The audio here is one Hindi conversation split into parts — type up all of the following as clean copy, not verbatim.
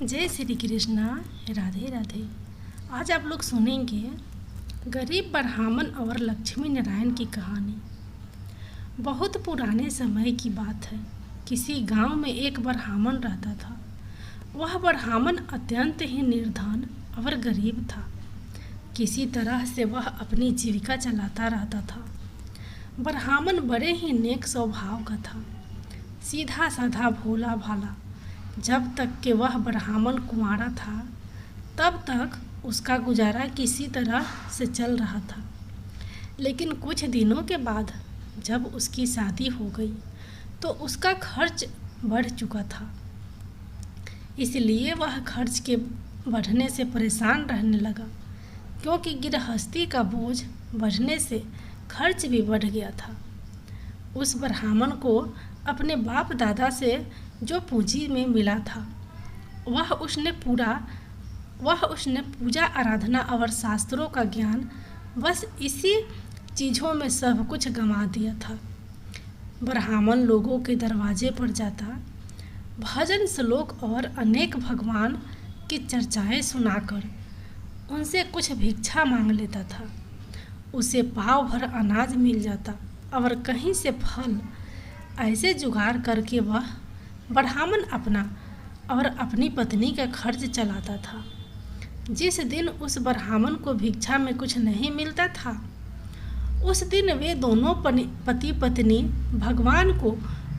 जय श्री कृष्णा। राधे राधे। आज आप लोग सुनेंगे गरीब ब्राह्मण और लक्ष्मी नारायण की कहानी। बहुत पुराने समय की बात है। किसी गांव में एक ब्राह्मण रहता था। वह ब्राह्मण अत्यंत ही निर्धन और गरीब था। किसी तरह से वह अपनी जीविका चलाता रहता था। ब्राह्मण बड़े ही नेक स्वभाव का था, सीधा साधा भोला भाला। जब तक कि वह ब्राह्मण कुंवारा था तब तक उसका गुजारा किसी तरह से चल रहा था। लेकिन कुछ दिनों के बाद जब उसकी शादी हो गई तो उसका खर्च बढ़ चुका था। इसलिए वह खर्च के बढ़ने से परेशान रहने लगा, क्योंकि गृहस्थी का बोझ बढ़ने से खर्च भी बढ़ गया था। उस ब्राह्मण को अपने बाप दादा से जो पूंजी में मिला था वह उसने पूजा आराधना और शास्त्रों का ज्ञान बस इसी चीज़ों में सब कुछ गंवा दिया था। ब्राह्मण लोगों के दरवाजे पर जाता, भजन श्लोक और अनेक भगवान की चर्चाएं सुनाकर उनसे कुछ भिक्षा मांग लेता था। उसे पाव भर अनाज मिल जाता और कहीं से फल। ऐसे जुगाड़ करके वह ब्राह्मण अपना और अपनी पत्नी का खर्च चलाता था। जिस दिन उस ब्राह्मण को भिक्षा में कुछ नहीं मिलता था उस दिन वे दोनों पति पत्नी भगवान को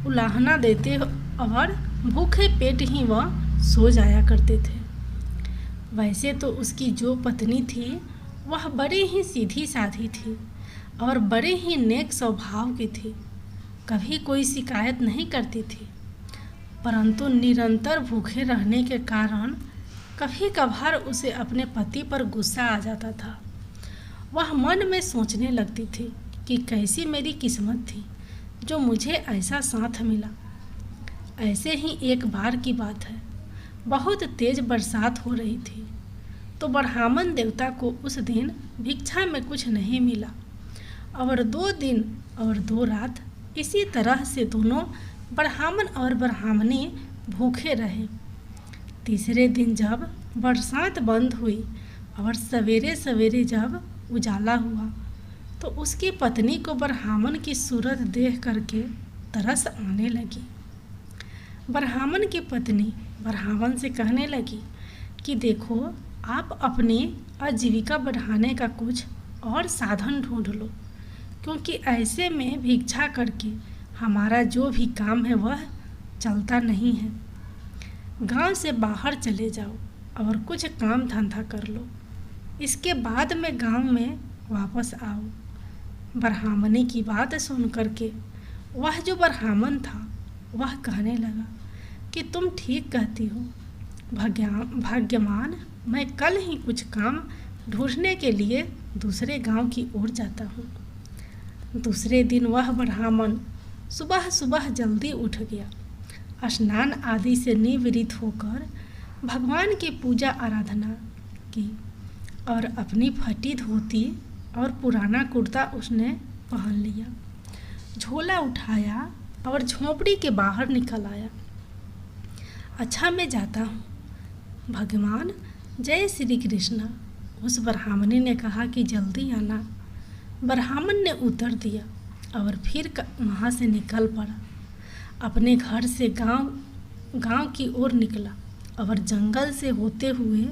उलाहना देते और भूखे पेट ही वह सो जाया करते थे। वैसे तो उसकी जो पत्नी थी वह बड़ी ही सीधी साधी थी और बड़े ही नेक स्वभाव की थी। कभी कोई शिकायत नहीं करती थी, परंतु निरंतर भूखे रहने के कारण कभी कभार उसे अपने पति पर गुस्सा आ जाता था। वह मन में सोचने लगती थी कि कैसी मेरी किस्मत थी जो मुझे ऐसा साथ मिला। ऐसे ही एक बार की बात है, बहुत तेज बरसात हो रही थी तो ब्राह्मण देवता को उस दिन भिक्षा में कुछ नहीं मिला और 2 दिन और 2 रात इसी तरह से दोनों ब्राह्मण और ब्राह्मणी भूखे रहे। तीसरे दिन जब बरसात बंद हुई और सवेरे सवेरे जब उजाला हुआ तो उसकी पत्नी को ब्राह्मण की सूरत देख करके तरस आने लगी। ब्राह्मण की पत्नी ब्राह्मण से कहने लगी कि देखो, आप अपनी आजीविका बढ़ाने का कुछ और साधन ढूंढ लो, क्योंकि ऐसे में भिक्षा करके हमारा जो भी काम है वह चलता नहीं है। गांव से बाहर चले जाओ और कुछ काम धंधा कर लो, इसके बाद में गांव में वापस आओ। ब्राह्मणी की बात सुन करके वह जो ब्राह्मण था वह कहने लगा कि तुम ठीक कहती हो भाग्यवान, मैं कल ही कुछ काम ढूंढने के लिए दूसरे गांव की ओर जाता हूँ। दूसरे दिन वह ब्राह्मण सुबह सुबह जल्दी उठ गया। स्नान आदि से निवृत्त होकर भगवान की पूजा आराधना की और अपनी फटी धोती और पुराना कुर्ता उसने पहन लिया। झोला उठाया और झोपड़ी के बाहर निकल आया। अच्छा, मैं जाता हूँ भगवान। जय श्री कृष्णा। उस ब्राह्मणी ने कहा कि जल्दी आना। ब्राह्मण ने उत्तर दिया और फिर वहाँ से निकल पड़ा। अपने घर से गांव की ओर निकला और जंगल से होते हुए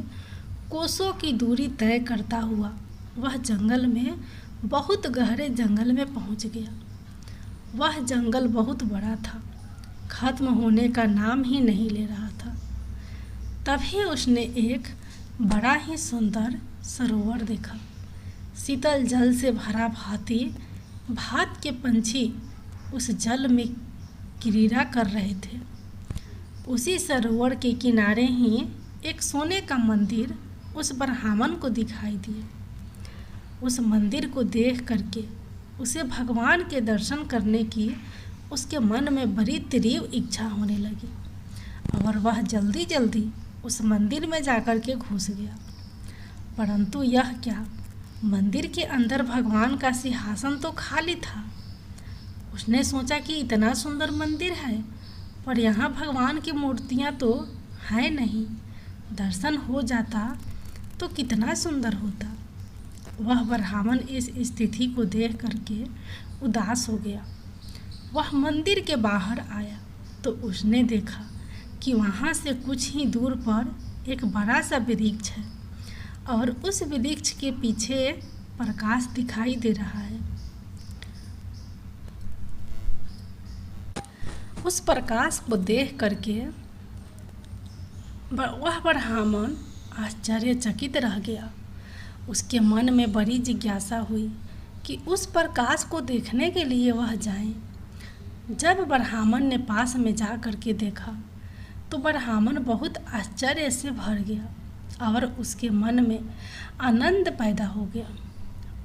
कोसों की दूरी तय करता हुआ वह जंगल में बहुत गहरे जंगल में पहुँच गया। वह जंगल बहुत बड़ा था, खत्म होने का नाम ही नहीं ले रहा था। तभी उसने एक बड़ा ही सुंदर सरोवर देखा। शीतल जल से भरा भात के पंछी उस जल में क्रीड़ा कर रहे थे। उसी सरोवर के किनारे ही एक सोने का मंदिर उस ब्राह्मण को दिखाई दिया। उस मंदिर को देख करके उसे भगवान के दर्शन करने की उसके मन में बड़ी तीव्र इच्छा होने लगी और वह जल्दी जल्दी उस मंदिर में जाकर के घुस गया। परंतु यह क्या, मंदिर के अंदर भगवान का सिंहासन तो खाली था। उसने सोचा कि इतना सुंदर मंदिर है पर यहाँ भगवान की मूर्तियाँ तो हैं नहीं, दर्शन हो जाता तो कितना सुंदर होता। वह ब्राह्मण इस स्थिति को देख करके उदास हो गया। वह मंदिर के बाहर आया तो उसने देखा कि वहाँ से कुछ ही दूर पर एक बड़ा सा वृक्ष है और उस वृक्ष के पीछे प्रकाश दिखाई दे रहा है। उस प्रकाश को देख करके वह ब्राह्मण आश्चर्यचकित रह गया। उसके मन में बड़ी जिज्ञासा हुई कि उस प्रकाश को देखने के लिए वह जाए। जब ब्राह्मण ने पास में जा करके देखा तो ब्राह्मण बहुत आश्चर्य से भर गया और उसके मन में आनंद पैदा हो गया।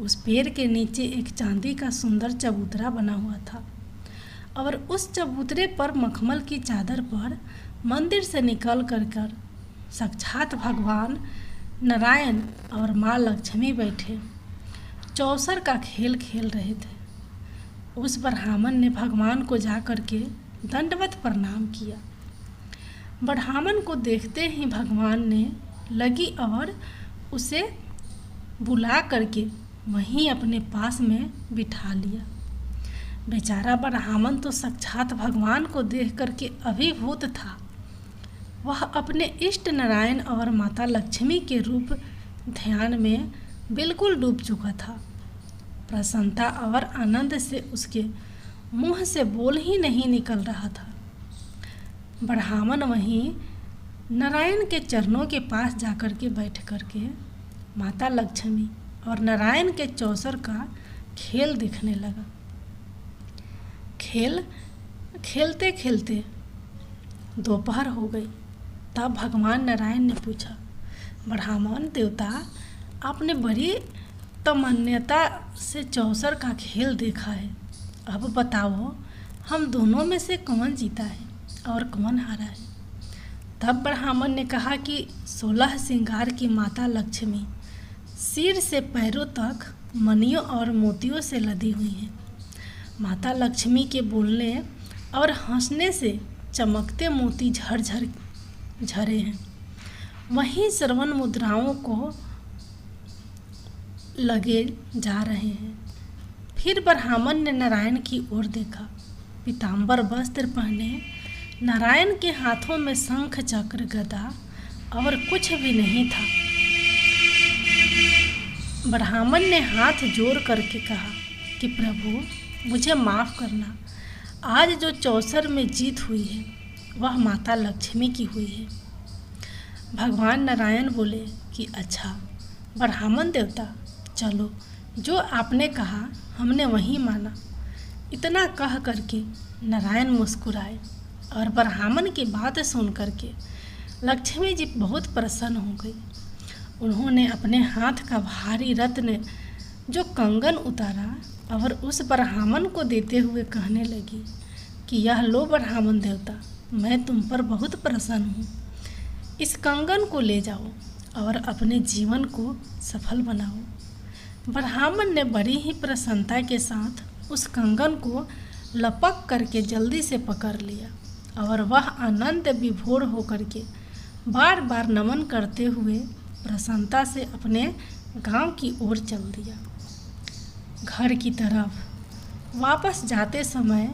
उस पेड़ के नीचे एक चांदी का सुंदर चबूतरा बना हुआ था और उस चबूतरे पर मखमल की चादर पर मंदिर से निकल कर साक्षात भगवान नारायण और माँ लक्ष्मी बैठे चौसर का खेल खेल रहे थे। उस ब्राह्मण ने भगवान को जा करके दंडवत प्रणाम किया। ब्राह्मण को देखते ही भगवान ने लगी और उसे बुला करके वहीं अपने पास में बिठा लिया। बेचारा ब्राह्मण तो साक्षात भगवान को देख करके अभिभूत था। वह अपने इष्ट नारायण और माता लक्ष्मी के रूप ध्यान में बिल्कुल डूब चुका था। प्रसन्नता और आनंद से उसके मुंह से बोल ही नहीं निकल रहा था। ब्राह्मण वहीं नारायण के चरणों के पास जाकर के बैठ करके माता लक्ष्मी और नारायण के चौसर का खेल देखने लगा। खेलते खेलते दोपहर हो गई। तब भगवान नारायण ने पूछा, ब्राह्मण देवता, आपने बड़ी तमन्यता से चौसर का खेल देखा है। अब बताओ हम दोनों में से कौन जीता है और कौन हारा है। तब ब्राह्मण ने कहा कि 16 श्रृंगार की माता लक्ष्मी सिर से पैरों तक मणियों और मोतियों से लदी हुई हैं। माता लक्ष्मी के बोलने और हंसने से चमकते मोती झरझर झरे हैं। वहीं श्रवण मुद्राओं को लगे जा रहे हैं। फिर ब्राह्मण ने नारायण की ओर देखा। पीताम्बर वस्त्र पहने नारायण के हाथों में शंख चक्र गदा और कुछ भी नहीं था। ब्राह्मण ने हाथ जोड़ करके कहा कि प्रभु, मुझे माफ़ करना। आज जो चौसर में जीत हुई है वह माता लक्ष्मी की हुई है। भगवान नारायण बोले कि अच्छा ब्राह्मण देवता, चलो जो आपने कहा हमने वही माना। इतना कह करके नारायण मुस्कुराए और ब्राह्मण की बात सुन करके लक्ष्मी जी बहुत प्रसन्न हो गई। उन्होंने अपने हाथ का भारी रत्न जो कंगन उतारा और उस ब्राह्मण को देते हुए कहने लगी कि यह लो ब्राह्मण देवता, मैं तुम पर बहुत प्रसन्न हूँ। इस कंगन को ले जाओ और अपने जीवन को सफल बनाओ। ब्राह्मण ने बड़ी ही प्रसन्नता के साथ उस कंगन को लपक करके जल्दी से पकड़ लिया और वह आनंद विभोर होकर के बार बार नमन करते हुए प्रसन्नता से अपने गांव की ओर चल दिया। घर की तरफ वापस जाते समय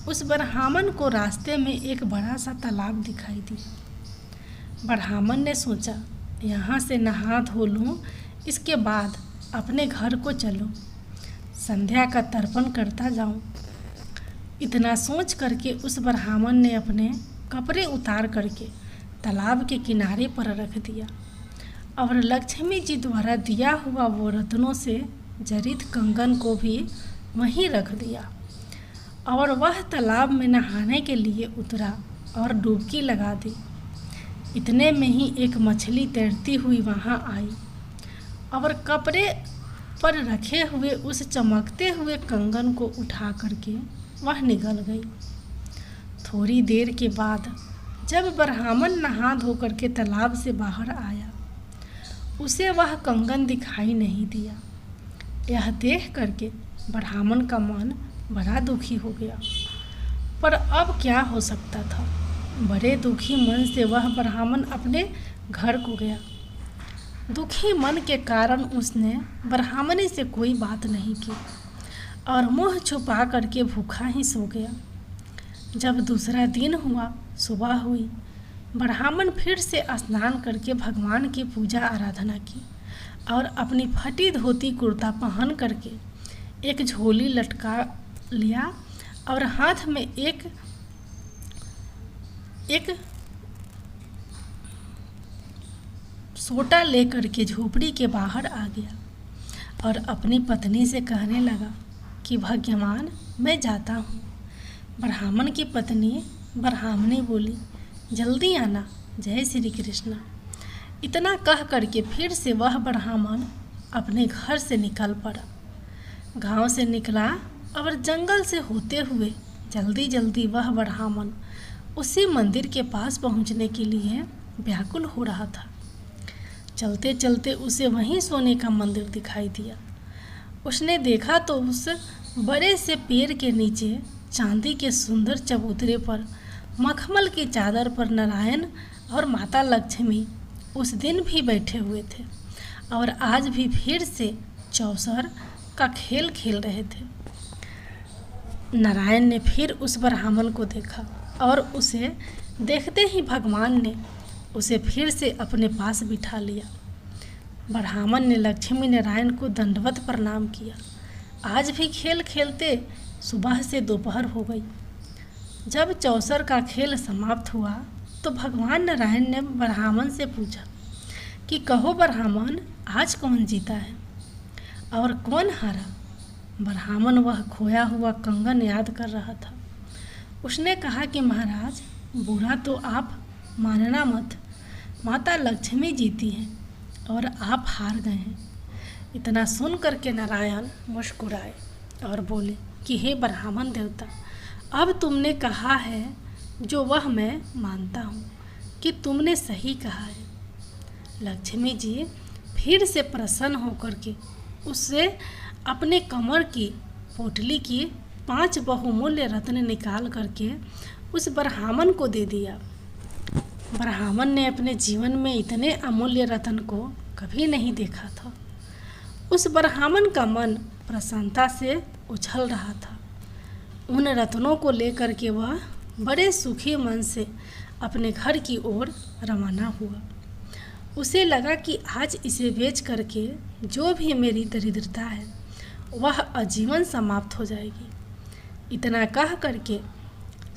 उस ब्राह्मण को रास्ते में एक बड़ा सा तालाब दिखाई दिया। ब्राह्मण ने सोचा, यहाँ से नहा धो लूँ, इसके बाद अपने घर को चलूँ, संध्या का तर्पण करता जाऊँ। इतना सोच करके उस ब्राह्मण ने अपने कपड़े उतार करके तालाब के किनारे पर रख दिया और लक्ष्मी जी द्वारा दिया हुआ वो रत्नों से जड़ित कंगन को भी वहीं रख दिया और वह तालाब में नहाने के लिए उतरा और डुबकी लगा दी। इतने में ही एक मछली तैरती हुई वहाँ आई और कपड़े पर रखे हुए उस चमकते हुए कंगन को उठा करके वह निकल गई। थोड़ी देर के बाद जब ब्राह्मण नहा धो करके तालाब से बाहर आया, उसे वह कंगन दिखाई नहीं दिया। यह देख करके ब्राह्मण का मन बड़ा दुखी हो गया, पर अब क्या हो सकता था। बड़े दुखी मन से वह ब्राह्मण अपने घर को गया। दुखी मन के कारण उसने ब्राह्मणी से कोई बात नहीं की और मुंह छुपा करके भूखा ही सो गया। जब दूसरा दिन हुआ, सुबह हुई, ब्राह्मण फिर से स्नान करके भगवान की पूजा आराधना की और अपनी फटी धोती कुर्ता पहन करके एक झोली लटका लिया और हाथ में एक सोटा लेकर के झोपड़ी के बाहर आ गया और अपनी पत्नी से कहने लगा कि भगवान, मैं जाता हूँ। ब्राह्मण की पत्नी ब्राह्मणी बोली, जल्दी आना, जय श्री कृष्ण। इतना कह करके फिर से वह ब्राह्मण अपने घर से निकल पड़ा। गांव से निकला और जंगल से होते हुए जल्दी जल्दी वह ब्राह्मण उसी मंदिर के पास पहुंचने के लिए व्याकुल हो रहा था। चलते चलते उसे वहीं सोने का मंदिर दिखाई दिया। उसने देखा तो उस बड़े से पेड़ के नीचे चांदी के सुंदर चबूतरे पर मखमल की चादर पर नारायण और माता लक्ष्मी उस दिन भी बैठे हुए थे और आज भी फिर से चौसर का खेल खेल रहे थे। नारायण ने फिर उस ब्राह्मण को देखा और उसे देखते ही भगवान ने उसे फिर से अपने पास बिठा लिया। ब्राह्मण ने लक्ष्मी नारायण को दंडवत प्रणाम किया। आज भी खेल खेलते सुबह से दोपहर हो गई। जब चौसर का खेल समाप्त हुआ तो भगवान नारायण ने ब्राह्मण से पूछा कि कहो ब्राह्मण, आज कौन जीता है और कौन हारा। ब्राह्मण वह खोया हुआ कंगन याद कर रहा था। उसने कहा कि महाराज, बुरा तो आप मानना मत, माता लक्ष्मी जीती हैं और आप हार गए हैं। इतना सुन करके नारायण मुस्कुराए और बोले कि हे ब्राह्मण देवता, अब तुमने कहा है जो वह मैं मानता हूँ कि तुमने सही कहा है। लक्ष्मी जी फिर से प्रसन्न होकर के उससे अपने कमर की पोटली की 5 बहुमूल्य रत्न निकाल करके उस ब्राह्मण को दे दिया। ब्राह्मण ने अपने जीवन में इतने अमूल्य रत्न को कभी नहीं देखा था। उस ब्राह्मण का मन प्रसन्नता से उछल रहा था। उन रत्नों को लेकर के वह बड़े सुखी मन से अपने घर की ओर रवाना हुआ। उसे लगा कि आज इसे बेच करके जो भी मेरी दरिद्रता है वह आजीवन समाप्त हो जाएगी। इतना कह करके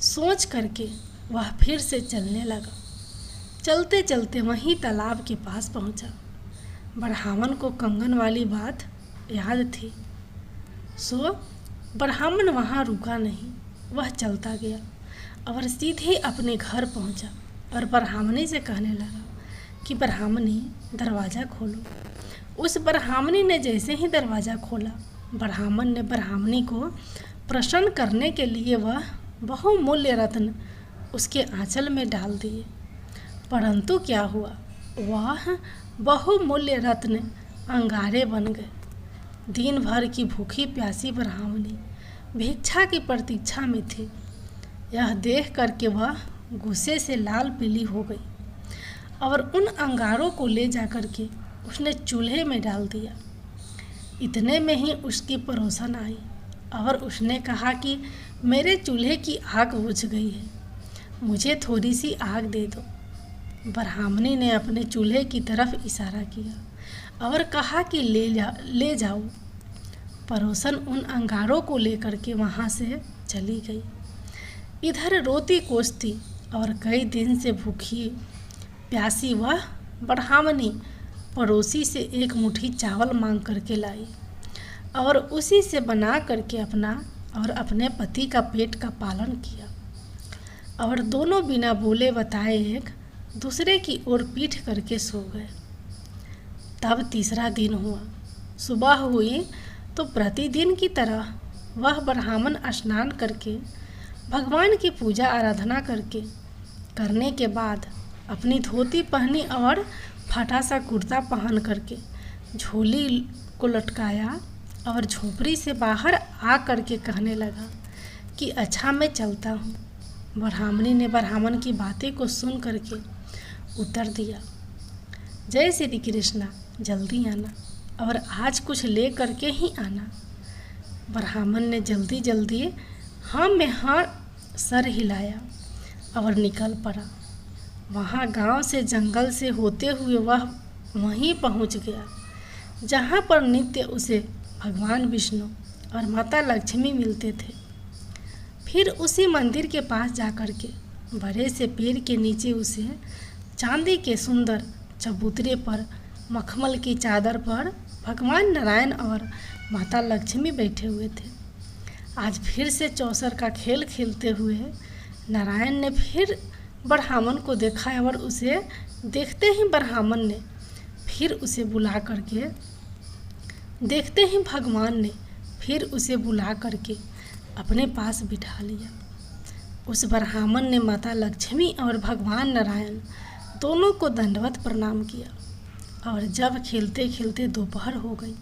सोच करके वह फिर से चलने लगा। चलते चलते वहीं तालाब के पास पहुंचा। ब्राह्मण को कंगन वाली बात याद थी, सो ब्राह्मण वहाँ रुका नहीं, वह चलता गया और सीधे अपने घर पहुंचा और ब्राह्मणी से कहने लगा कि ब्राह्मणी, दरवाज़ा खोलो। उस ब्राह्मणी ने जैसे ही दरवाज़ा खोला, ब्राह्मण ने ब्राह्मणी को प्रसन्न करने के लिए वह बहुमूल्य रत्न उसके आंचल में डाल दिए। परंतु क्या हुआ, वह बहुमूल्य रत्न अंगारे बन गए। दिन भर की भूखी प्यासी ब्राह्मणी भिक्षा की प्रतीक्षा में थी। यह देख करके वह गुस्से से लाल पीली हो गई और उन अंगारों को ले जा करके उसने चूल्हे में डाल दिया। इतने में ही उसकी पड़ोसन आई और उसने कहा कि मेरे चूल्हे की आग बुझ गई है, मुझे थोड़ी सी आग दे दो। ब्राह्मणी ने अपने चूल्हे की तरफ इशारा किया और कहा कि ले जाओ। पड़ोसन उन अंगारों को लेकर के वहाँ से चली गई। इधर रोती कोसती और कई दिन से भूखी प्यासी वह ब्राह्मणी पड़ोसी से एक मुट्ठी चावल मांग करके लाई और उसी से बना करके अपना और अपने पति का पेट का पालन किया और दोनों बिना बोले बताए एक दूसरे की ओर पीठ करके सो गए। तब तीसरा दिन हुआ। सुबह हुई तो प्रतिदिन की तरह वह ब्राह्मण स्नान करके भगवान की पूजा आराधना करने के बाद अपनी धोती पहनी और फटा सा कुर्ता पहन करके झोली को लटकाया और झोपड़ी से बाहर आ करके कहने लगा कि अच्छा, मैं चलता हूँ। ब्राह्मणी ने ब्राह्मण की बातें को सुन करके उत्तर दिया, जय श्री कृष्णा, जल्दी आना और आज कुछ ले करके ही आना। ब्राह्मण ने जल्दी जल्दी हाँ में हाँ सर हिलाया और निकल पड़ा। वहाँ गांव से जंगल से होते हुए वह वहीं पहुँच गया जहाँ पर नित्य उसे भगवान विष्णु और माता लक्ष्मी मिलते थे। फिर उसी मंदिर के पास जाकर के बड़े से पेड़ के नीचे उसे चांदी के सुंदर चबूतरे पर मखमल की चादर पर भगवान नारायण और माता लक्ष्मी बैठे हुए थे। आज फिर से चौसर का खेल खेलते हुए नारायण ने फिर ब्राह्मण को देखा और उसे देखते ही ब्राह्मण ने फिर उसे बुला करके देखते ही भगवान ने फिर उसे बुला करके अपने पास बिठा लिया। उस ब्राह्मण ने माता लक्ष्मी और भगवान नारायण दोनों को दंडवत प्रणाम किया और जब खेलते खेलते दोपहर हो गई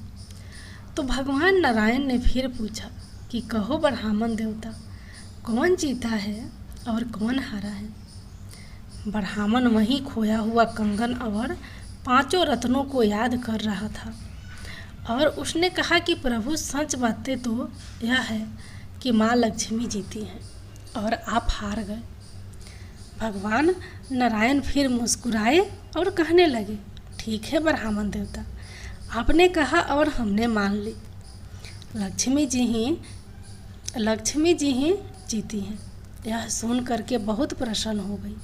तो भगवान नारायण ने फिर पूछा कि कहो ब्राह्मण देवता, कौन जीता है और कौन हारा है। ब्राह्मण वहीं खोया हुआ कंगन और 5 रत्नों को याद कर रहा था और उसने कहा कि प्रभु, सच बातें तो यह है कि माँ लक्ष्मी जीती हैं और आप हार गए। भगवान नारायण फिर मुस्कुराए और कहने लगे, ठीक है ब्राह्मण देवता, आपने कहा और हमने मान ली। लक्ष्मी जी ही जीती हैं। यह सुन करके बहुत प्रसन्न हो गई।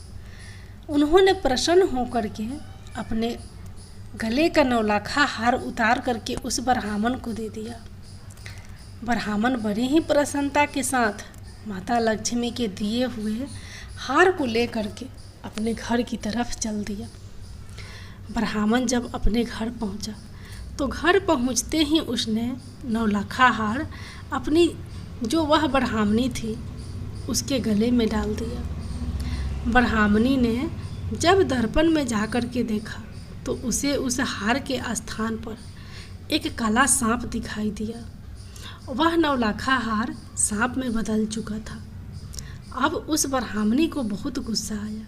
उन्होंने प्रसन्न होकर के अपने गले का 9 लाखा हार उतार करके उस ब्राह्मण को दे दिया। ब्राह्मण बड़ी ही प्रसन्नता के साथ माता लक्ष्मी के दिए हुए हार को ले करके अपने घर की तरफ चल दिया। ब्राह्मण जब अपने घर पहुंचा तो घर पहुंचते ही उसने 9 लाखा हार अपनी जो वह ब्राह्मणी थी उसके गले में डाल दिया। ब्राह्मणी ने जब दर्पण में जाकर के देखा तो उसे उस हार के स्थान पर एक काला सांप दिखाई दिया। वह 9 लाखा हार सांप में बदल चुका था। अब उस ब्राह्मणी को बहुत गुस्सा आया,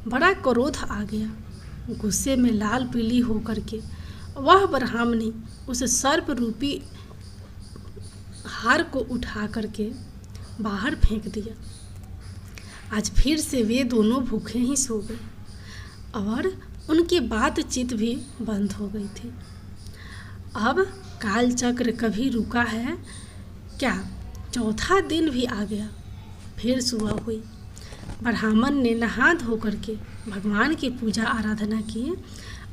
बड़ा क्रोध आ गया। गुस्से में लाल पीली होकर के वह ब्राह्मणी उस सर्प रूपी हार को उठा करके बाहर फेंक दिया। आज फिर से वे दोनों भूखे ही सो गए और उनकी बातचीत भी बंद हो गई थी। अब काल चक्र कभी रुका है क्या? चौथा दिन भी आ गया। फिर सुबह हुई। ब्राह्मण ने नहा धो करके भगवान की पूजा आराधना की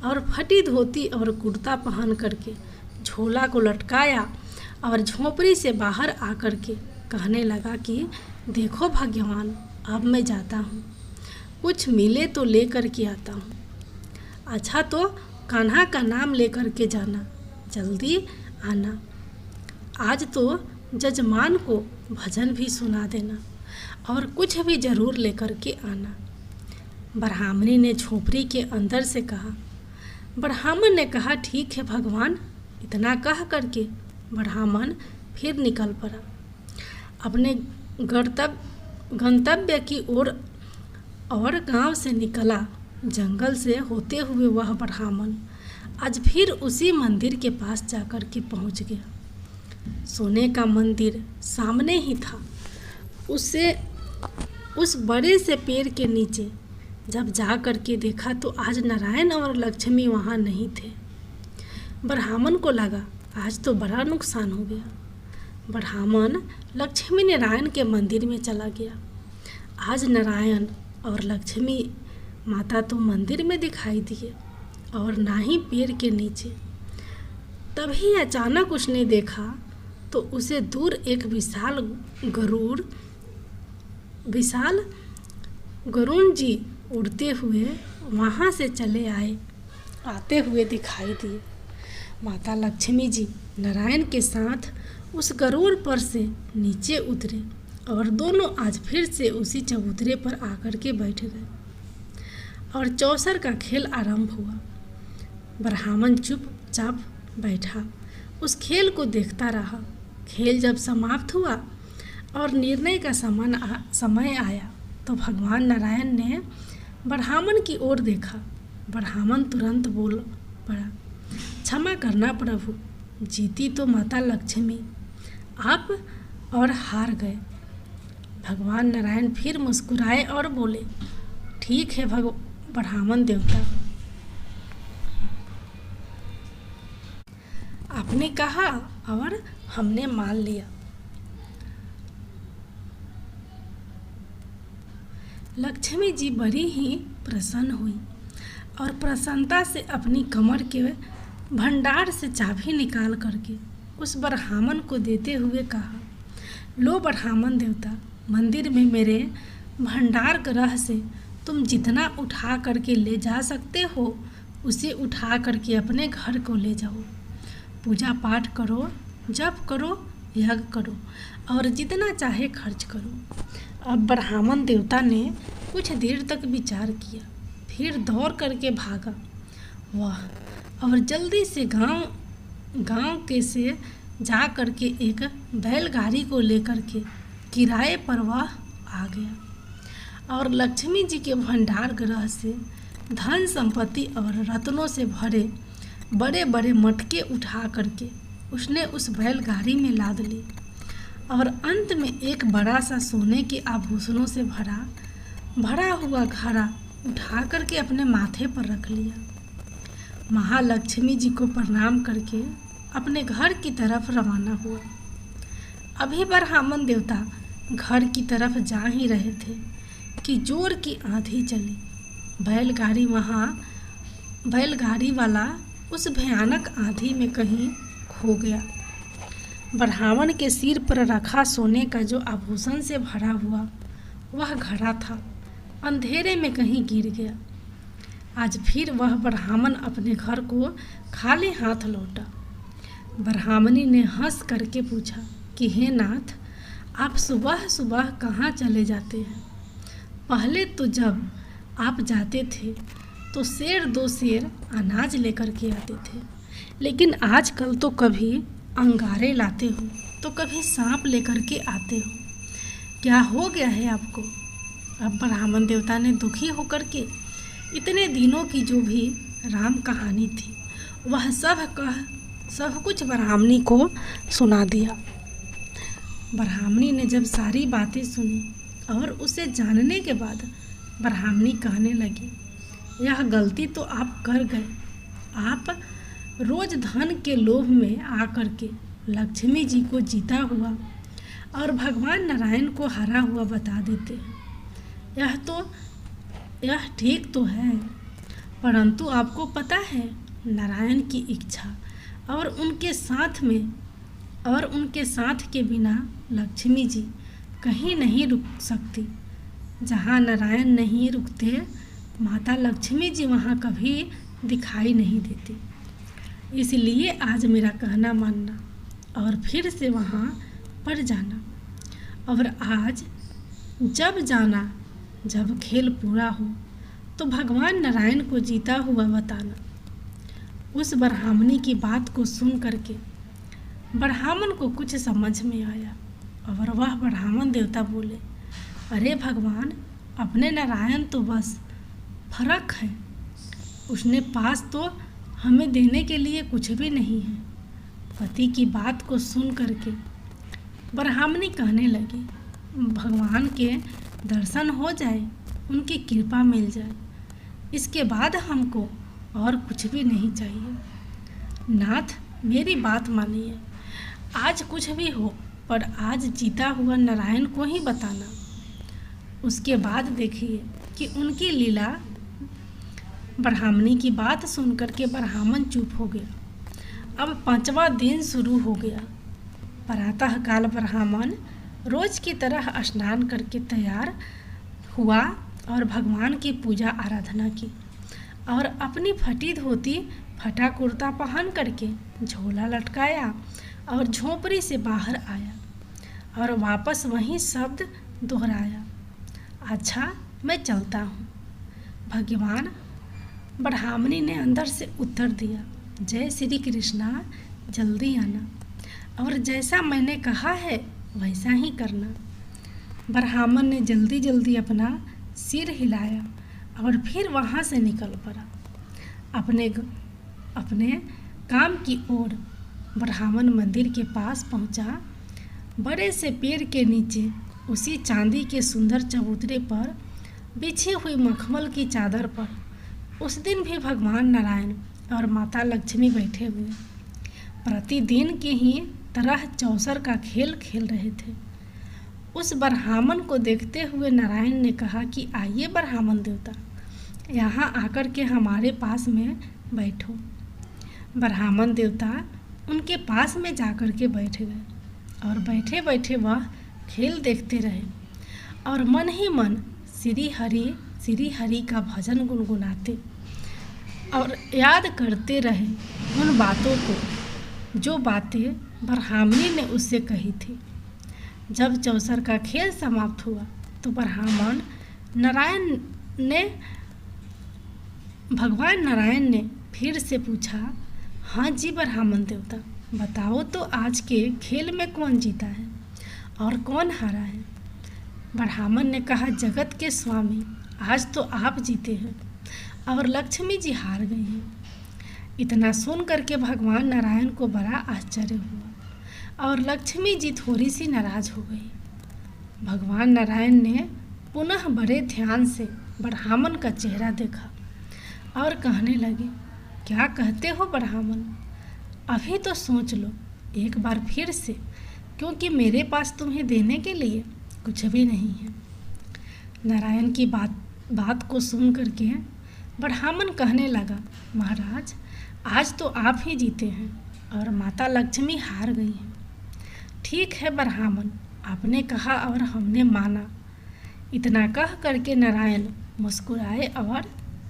और फटी धोती और कुर्ता पहन करके झोला को लटकाया और झोपड़ी से बाहर आकर के कहने लगा कि देखो भगवान, अब मैं जाता हूँ, कुछ मिले तो लेकर के आता हूँ। अच्छा तो कान्हा का नाम लेकर के जाना, जल्दी आना। आज तो जजमान को भजन भी सुना देना और कुछ भी ज़रूर लेकर के आना। ब्राह्मणी ने झोपड़ी के अंदर से कहा। ब्राह्मण ने कहा, ठीक है भगवान। इतना कह करके ब्राह्मण फिर निकल पड़ा अपने गंतव्य की ओर और गांव से निकला। जंगल से होते हुए वह ब्राह्मण आज फिर उसी मंदिर के पास जाकर के पहुंच गया। सोने का मंदिर सामने ही था। उसे उस बड़े से पेड़ के नीचे जब जा कर के देखा तो आज नारायण और लक्ष्मी वहाँ नहीं थे। ब्राह्मण को लगा आज तो बड़ा नुकसान हो गया। ब्राह्मण लक्ष्मी नारायण के मंदिर में चला गया। आज नारायण और लक्ष्मी माता तो मंदिर में दिखाई दिए और ना ही पेड़ के नीचे। तभी अचानक उसने देखा तो उसे दूर एक विशाल गरुड़ जी उड़ते हुए वहाँ से चले आते हुए दिखाई दिए। माता लक्ष्मी जी नारायण के साथ उस गरुड़ पर से नीचे उतरे और दोनों आज फिर से उसी चबूतरे पर आकर के बैठ गए और चौसर का खेल आरंभ हुआ। ब्राह्मण चुपचाप बैठा उस खेल को देखता रहा। खेल जब समाप्त हुआ और निर्णय का समय आया तो भगवान नारायण ने ब्राह्मण की ओर देखा। ब्राह्मण तुरंत बोल पड़ा, क्षमा करना प्रभु, जीती तो माता लक्ष्मी, आप और हार गए। भगवान नारायण फिर मुस्कुराए और बोले, ठीक है ब्राह्मण देवता, आपने कहा और हमने मान लिया। लक्ष्मी जी बड़ी ही प्रसन्न हुई और प्रसन्नता से अपनी कमर के भंडार से चाबी निकाल करके उस ब्राह्मण को देते हुए कहा, लो ब्राह्मण देवता, मंदिर में मेरे भंडार ग्रह से तुम जितना उठा करके ले जा सकते हो उसे उठा करके अपने घर को ले जाओ। पूजा पाठ करो, जप करो, यज्ञ करो और जितना चाहे खर्च करो। अब ब्राह्मण देवता ने कुछ देर तक विचार किया, फिर दौड़ करके भागा। वाह! और जल्दी से गांव के से जा करके एक बैलगाड़ी को लेकर के किराए पर वह आ गया और लक्ष्मी जी के भंडार ग्रह से धन संपत्ति और रत्नों से भरे बड़े बड़े मटके उठा करके उसने उस बैलगाड़ी में लाद ली और अंत में एक बड़ा सा सोने के आभूषणों से भरा हुआ घड़ा उठा करके अपने माथे पर रख लिया। महालक्ष्मी जी को प्रणाम करके अपने घर की तरफ रवाना हुआ। अभी ब्राह्मण देवता घर की तरफ जा ही रहे थे कि जोर की आंधी चली। बैलगाड़ी वाला उस भयानक आंधी में कहीं खो गया। ब्राह्मण के सिर पर रखा सोने का जो आभूषण से भरा हुआ वह घड़ा था, अंधेरे में कहीं गिर गया। आज फिर वह ब्राह्मण अपने घर को खाली हाथ लौटा। ब्राह्मणी ने हंस करके पूछा कि हे नाथ, आप सुबह सुबह कहाँ चले जाते हैं? पहले तो जब आप जाते थे तो सेर दो सेर अनाज लेकर के आते थे, लेकिन आजकल तो कभी अंगारे लाते हो तो कभी सांप लेकर के आते हो। क्या हो गया है आपको? अब ब्राह्मण देवता ने दुखी होकर के इतने दिनों की जो भी राम कहानी थी वह सब कुछ ब्राह्मणी को सुना दिया। ब्राह्मणी ने जब सारी बातें सुनी और उसे जानने के बाद ब्राह्मणी कहने लगी, यह गलती तो आप कर गए। आप रोज धन के लोभ में आकर के लक्ष्मी जी को जीता हुआ और भगवान नारायण को हारा हुआ बता देते हैं। यह ठीक तो है, परंतु आपको पता है नारायण की इच्छा और उनके साथ के बिना लक्ष्मी जी कहीं नहीं रुक सकती। जहाँ नारायण नहीं रुकते माता लक्ष्मी जी वहाँ कभी दिखाई नहीं देती। इसलिए आज मेरा कहना मानना और फिर से वहाँ पर जाना, और आज जब खेल पूरा हो तो भगवान नारायण को जीता हुआ बताना। उस ब्राह्मणी की बात को सुन करके ब्राह्मण को कुछ समझ में आया और वह ब्राह्मण देवता बोले, अरे भगवान, अपने नारायण तो बस फर्क है, उसने पास तो हमें देने के लिए कुछ भी नहीं है। पति की बात को सुन करके ब्राह्मणी कहने लगी, भगवान के दर्शन हो जाए, उनकी कृपा मिल जाए, इसके बाद हमको और कुछ भी नहीं चाहिए। नाथ, मेरी बात मानिए, आज कुछ भी हो पर आज जीता हुआ नारायण को ही बताना। उसके बाद देखिए कि उनकी लीला। ब्राह्मणी की बात सुनकर के ब्राह्मण चुप हो गया। अब 5वां दिन शुरू हो गया। प्रातःकाल ब्राह्मण रोज की तरह स्नान करके तैयार हुआ और भगवान की पूजा आराधना की और अपनी फटी धोती फटा कुर्ता पहन करके झोला लटकाया और झोपड़ी से बाहर आया और वापस वही शब्द दोहराया, अच्छा मैं चलता हूँ। भगवान। ब्राह्मणी ने अंदर से उत्तर दिया, जय श्री कृष्णा, जल्दी आना और जैसा मैंने कहा है वैसा ही करना। ब्राह्मण ने जल्दी जल्दी अपना सिर हिलाया और फिर वहाँ से निकल पड़ा अपने काम की ओर। ब्राह्मण मंदिर के पास पहुँचा। बड़े से पेड़ के नीचे उसी चांदी के सुंदर चबूतरे पर बिछी हुई मखमल की चादर पर उस दिन भी भगवान नारायण और माता लक्ष्मी बैठे हुए प्रतिदिन की ही तरह चौसर का खेल खेल रहे थे। उस ब्राह्मण को देखते हुए नारायण ने कहा कि आइए ब्राह्मण देवता, यहाँ आकर के हमारे पास में बैठो। ब्राह्मण देवता उनके पास में जाकर के बैठ गए और बैठे बैठे वह खेल देखते रहे और मन ही मन श्री हरि का भजन गुनगुनाते और याद करते रहे उन बातों को जो बातें ब्राह्मणी ने उससे कही थी। जब चौसर का खेल समाप्त हुआ तो भगवान नारायण ने फिर से पूछा, हाँ जी ब्राह्मण देवता, बताओ तो आज के खेल में कौन जीता है और कौन हारा है। ब्राह्मण ने कहा, जगत के स्वामी, आज तो आप जीते हैं और लक्ष्मी जी हार गई हैं। इतना सुन करके भगवान नारायण को बड़ा आश्चर्य हुआ और लक्ष्मी जी थोड़ी सी नाराज हो गई। भगवान नारायण ने पुनः बड़े ध्यान से ब्राह्मण का चेहरा देखा और कहने लगे, क्या कहते हो ब्राह्मण, अभी तो सोच लो एक बार फिर से, क्योंकि मेरे पास तुम्हें देने के लिए कुछ भी नहीं है। नारायण की बात को सुन करके ब्राह्मण कहने लगा, महाराज, आज तो आप ही जीते हैं और माता लक्ष्मी हार गई हैं। ठीक है ब्राह्मण, आपने कहा और हमने माना। इतना कह करके नारायण मुस्कुराए और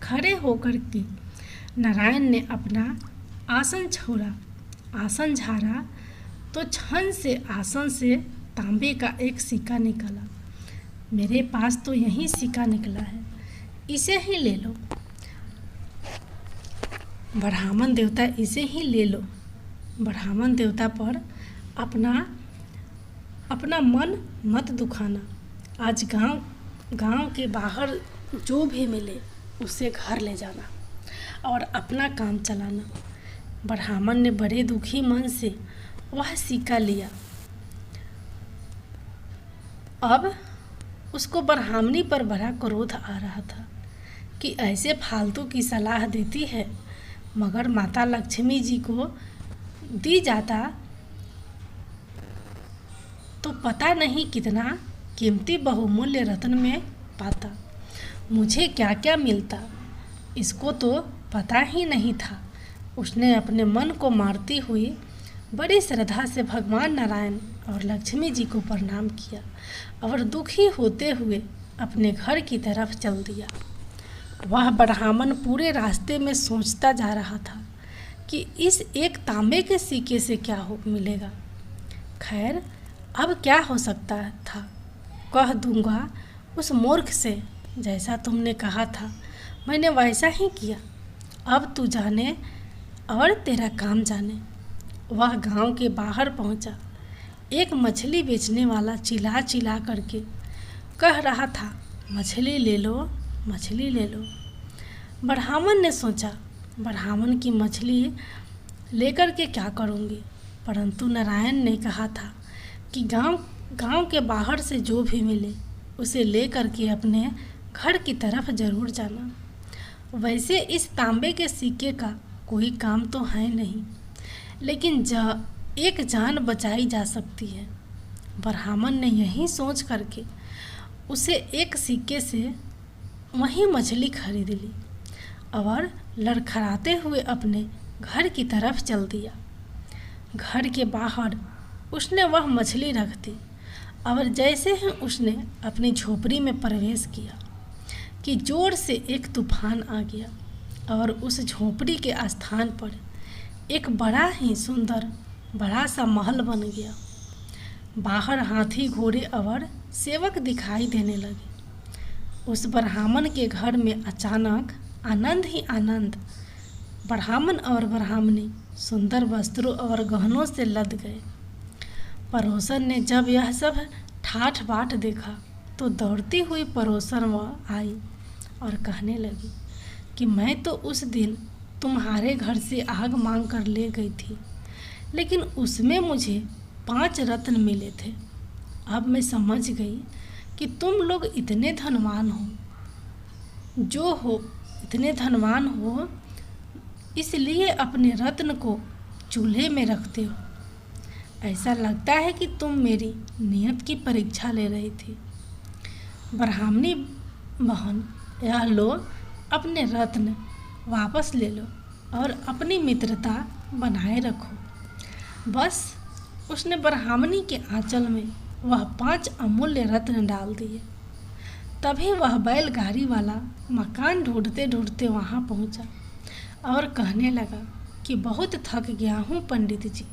खड़े होकर के नारायण ने अपना आसन झाड़ा तो क्षण से आसन से तांबे का एक सिक्का निकला। मेरे पास तो यही सिक्का निकला है, इसे ही ले लो ब्राह्मण देवता, इसे ही ले लो। ब्राह्मण देवता पर अपना मन मत दुखाना। आज गांव के बाहर जो भी मिले उसे घर ले जाना और अपना काम चलाना। ब्राह्मण ने बड़े दुखी मन से वह सिक्का लिया। अब उसको ब्राह्मणी पर बड़ा क्रोध आ रहा था कि ऐसे फालतू की सलाह देती है, मगर माता लक्ष्मी जी को दी जाता तो पता नहीं कितना कीमती बहुमूल्य रत्न में पाता, मुझे क्या क्या मिलता, इसको तो पता ही नहीं था। उसने अपने मन को मारती हुई बड़ी श्रद्धा से भगवान नारायण और लक्ष्मी जी को प्रणाम किया और दुखी होते हुए अपने घर की तरफ चल दिया। वह ब्राह्मण पूरे रास्ते में सोचता जा रहा था कि इस एक तांबे के सिक्के से क्या मिलेगा। खैर, अब क्या हो सकता था, कह दूंगा उस मूर्ख से, जैसा तुमने कहा था मैंने वैसा ही किया। अब तू जाने और तेरा काम जाने। वह गांव के बाहर पहुंचा। एक मछली बेचने वाला चिल्ला करके कह रहा था, मछली ले लो, मछली ले लो। ब्राह्मण ने सोचा, ब्राह्मण की मछली लेकर के क्या करूँगी, परंतु नारायण ने कहा था कि गांव के बाहर से जो भी मिले उसे ले करके अपने घर की तरफ जरूर जाना। वैसे इस तांबे के सिक्के का कोई काम तो है नहीं, लेकिन एक जान बचाई जा सकती है। ब्राह्मण ने यही सोच करके उसे एक सिक्के से वही मछली खरीद ली और लड़खड़ाते हुए अपने घर की तरफ चल दिया। घर के बाहर उसने वह मछली रख दी और जैसे ही उसने अपनी झोपड़ी में प्रवेश किया कि जोर से एक तूफान आ गया और उस झोपड़ी के स्थान पर एक बड़ा ही सुंदर बड़ा सा महल बन गया। बाहर हाथी घोड़े और सेवक दिखाई देने लगे। उस ब्राह्मण के घर में अचानक आनंद ही आनंद। ब्राह्मण और ब्राह्मणी सुंदर वस्त्रों और गहनों से लद गए। पड़ोसन ने जब यह सब ठाठ बाट देखा तो दौड़ती हुई पड़ोसन वह आई और कहने लगी कि मैं तो उस दिन तुम्हारे घर से आग मांग कर ले गई थी, लेकिन उसमें मुझे 5 रत्न मिले थे। अब मैं समझ गई कि तुम लोग इतने धनवान हो, इसलिए अपने रत्न को चूल्हे में रखते हो। ऐसा लगता है कि तुम मेरी नियत की परीक्षा ले रही थी। ब्राह्मणी बहन, यह लो, अपने रत्न वापस ले लो और अपनी मित्रता बनाए रखो। बस उसने ब्राह्मणी के आंचल में वह 5 अमूल्य रत्न डाल दिए। तभी वह बैलगाड़ी वाला मकान ढूंढते ढूंढते वहाँ पहुँचा और कहने लगा कि बहुत थक गया हूँ पंडित जी,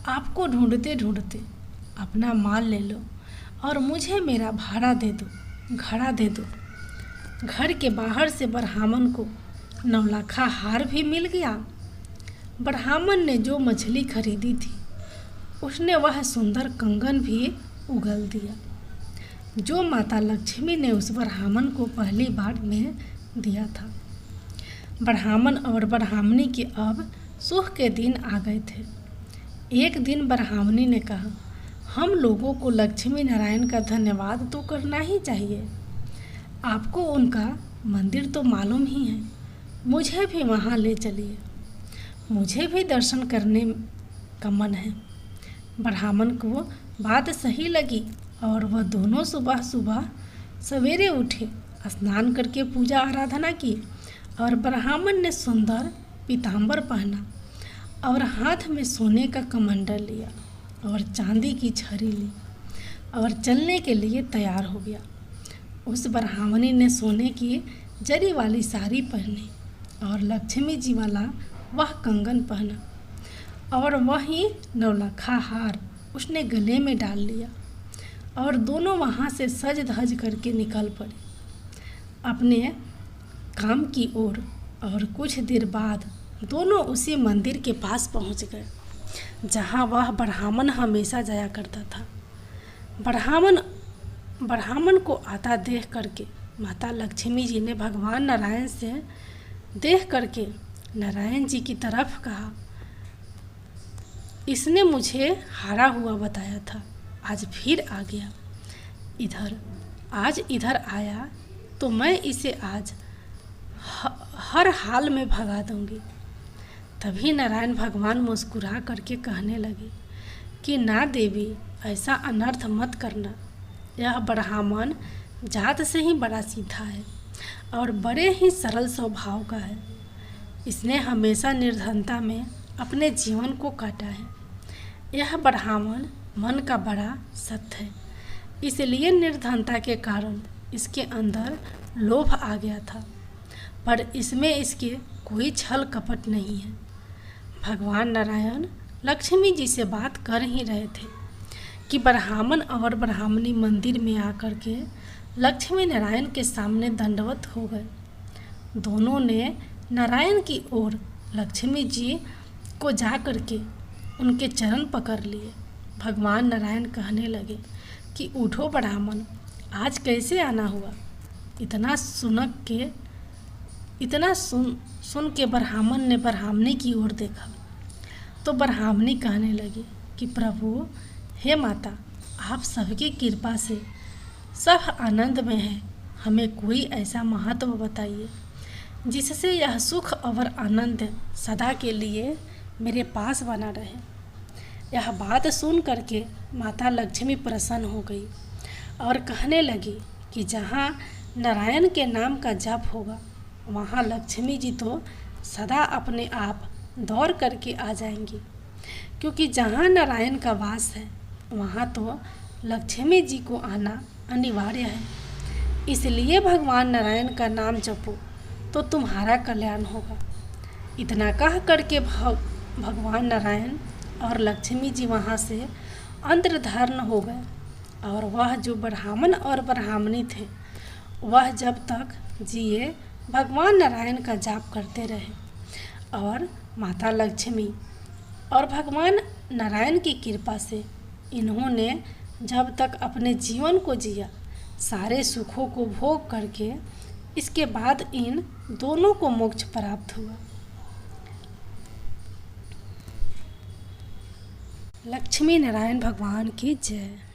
आपको ढूंढते ढूंढते। अपना माल ले लो और मुझे मेरा भाड़ा दे दो, घड़ा दे दो। घर के बाहर से ब्राह्मण को 9 लाखा हार भी मिल गया। ब्राह्मण ने जो मछली खरीदी थी उसने वह सुंदर कंगन भी उगल दिया जो माता लक्ष्मी ने उस ब्राह्मण को पहली बार में दिया था। ब्राह्मण और ब्राह्मणी के अब सुख के दिन आ गए थे। एक दिन ब्राह्मणी ने कहा, हम लोगों को लक्ष्मी नारायण का धन्यवाद तो करना ही चाहिए। आपको उनका मंदिर तो मालूम ही है, मुझे भी वहाँ ले चलिए, मुझे भी दर्शन करने का मन है। ब्राह्मण को बात सही लगी और वह दोनों सुबह सुबह सवेरे उठे, स्नान करके पूजा आराधना की और ब्राह्मण ने सुंदर पीताम्बर पहना और हाथ में सोने का कमंडल लिया और चांदी की छड़ी ली और चलने के लिए तैयार हो गया। उस ब्राह्मणी ने सोने की जरी वाली साड़ी पहनी और लक्ष्मी जी वाला वह कंगन पहना और वही 9 लाखा हार उसने गले में डाल लिया और दोनों वहाँ से सज धज करके निकल पड़े अपने काम की ओर। और कुछ देर बाद दोनों उसी मंदिर के पास पहुँच गए जहाँ वह ब्राह्मण हमेशा जाया करता था। ब्राह्मण को आता देख करके माता लक्ष्मी जी ने भगवान नारायण से देख करके नारायण जी की तरफ कहा, इसने मुझे हारा हुआ बताया था, आज फिर आ गया। आज इधर आया तो मैं इसे आज हर हाल में भगा दूंगी। तभी नारायण भगवान मुस्कुरा करके कहने लगे कि ना देवी, ऐसा अनर्थ मत करना। यह ब्राह्मण जात से ही बड़ा सीधा है और बड़े ही सरल स्वभाव का है। इसने हमेशा निर्धनता में अपने जीवन को काटा है। यह ब्राह्मण मन का बड़ा सत्य है, इसलिए निर्धनता के कारण इसके अंदर लोभ आ गया था, पर इसमें इसके कोई छल कपट नहीं है। भगवान नारायण लक्ष्मी जी से बात कर ही रहे थे कि ब्राह्मण और ब्राह्मणी मंदिर में आकर के लक्ष्मी नारायण के सामने दंडवत हो गए। दोनों ने नारायण की ओर लक्ष्मी जी को जा करके उनके चरण पकड़ लिए। भगवान नारायण कहने लगे कि उठो ब्राह्मण, आज कैसे आना हुआ। इतना सुन के ब्राह्मण ने ब्राह्मणी की ओर देखा तो ब्राह्मणी कहने लगी कि प्रभु, हे माता, आप सबकी कृपा से सब आनंद में हैं। हमें कोई ऐसा महत्व बताइए जिससे यह सुख और आनंद सदा के लिए मेरे पास बना रहे। यह बात सुन करके माता लक्ष्मी प्रसन्न हो गई और कहने लगी कि जहाँ नारायण के नाम का जप होगा वहाँ लक्ष्मी जी तो सदा अपने आप दौड़ करके आ जाएंगी, क्योंकि जहाँ नारायण का वास है वहाँ तो लक्ष्मी जी को आना अनिवार्य है। इसलिए भगवान नारायण का नाम जपो तो तुम्हारा कल्याण होगा। इतना कह करके भगवान नारायण और लक्ष्मी जी वहाँ से अंतर्धान हो गए और वह जो ब्राह्मण और ब्राह्मणी थे वह जब तक जिए भगवान नारायण का जाप करते रहे और माता लक्ष्मी और भगवान नारायण की कृपा से इन्होंने जब तक अपने जीवन को जिया सारे सुखों को भोग करके इसके बाद इन दोनों को मोक्ष प्राप्त हुआ। लक्ष्मी नारायण भगवान की जय।